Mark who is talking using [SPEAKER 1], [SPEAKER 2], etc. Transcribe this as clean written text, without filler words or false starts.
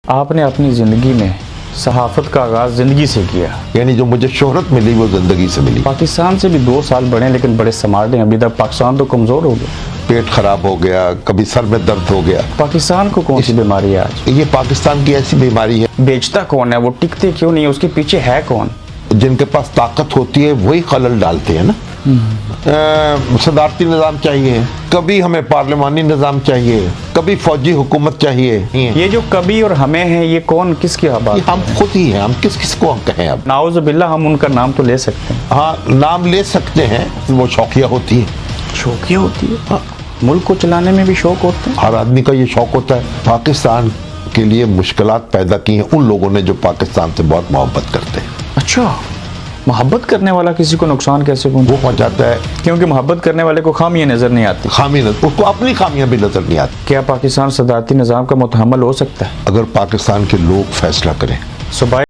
[SPEAKER 1] آپ نے اپنی زندگی میں صحافت کا آغاز زندگی سے کیا،
[SPEAKER 2] یعنی جو مجھے شہرت ملی وہ زندگی سے ملی۔
[SPEAKER 1] پاکستان سے بھی 2 سال بڑھے لیکن بڑے سمارٹ ہیں، ابھی تک پاکستان تو کمزور ہو گیا،
[SPEAKER 2] پیٹ خراب ہو گیا، کبھی سر میں درد ہو گیا۔
[SPEAKER 1] پاکستان کو کون سی بیماری ہے آج؟
[SPEAKER 2] یہ پاکستان کی ایسی بیماری ہے،
[SPEAKER 1] بیچتا کون ہے، وہ ٹکتے کیوں نہیں، اس کے پیچھے ہے کون؟
[SPEAKER 2] جن کے پاس طاقت ہوتی ہے وہی خلل ڈالتے ہیں نا۔ صدارتی نظام چاہیے، کبھی ہمیں پارلیمانی نظام چاہیے، کبھی فوجی حکومت چاہیے۔
[SPEAKER 1] یہ جو کبھی اور ہمیں ہیں، یہ کون کس کی بات؟
[SPEAKER 2] یہ ہم خود ہی ہیں، ہم کس کو ہم کہیں اب؟
[SPEAKER 1] نعوذ باللہ، ہم ان کا نام تو لے سکتے ہیں۔
[SPEAKER 2] ہاں نام لے سکتے ہیں، وہ شوقیہ ہوتی ہے۔
[SPEAKER 1] شوقیہ ہوتی ہے؟ ملک کو چلانے میں بھی شوق ہوتا ہے؟
[SPEAKER 2] ہر آدمی کا یہ شوق ہوتا ہے۔ پاکستان کے لیے مشکلات پیدا کی ہیں ان لوگوں نے جو پاکستان سے بہت محبت کرتے ہیں۔
[SPEAKER 1] اچھا، محبت کرنے والا کسی کو نقصان کیسے
[SPEAKER 2] وہ پہنچاتا ہے؟
[SPEAKER 1] کیونکہ محبت کرنے والے کو خامیاں نظر نہیں آتی۔
[SPEAKER 2] خامی نظر، اس کو اپنی خامیاں بھی نظر نہیں آتی۔
[SPEAKER 1] کیا پاکستان صدارتی نظام کا متحمل ہو سکتا ہے؟
[SPEAKER 2] اگر پاکستان کے لوگ فیصلہ کریں۔
[SPEAKER 1] صوبائی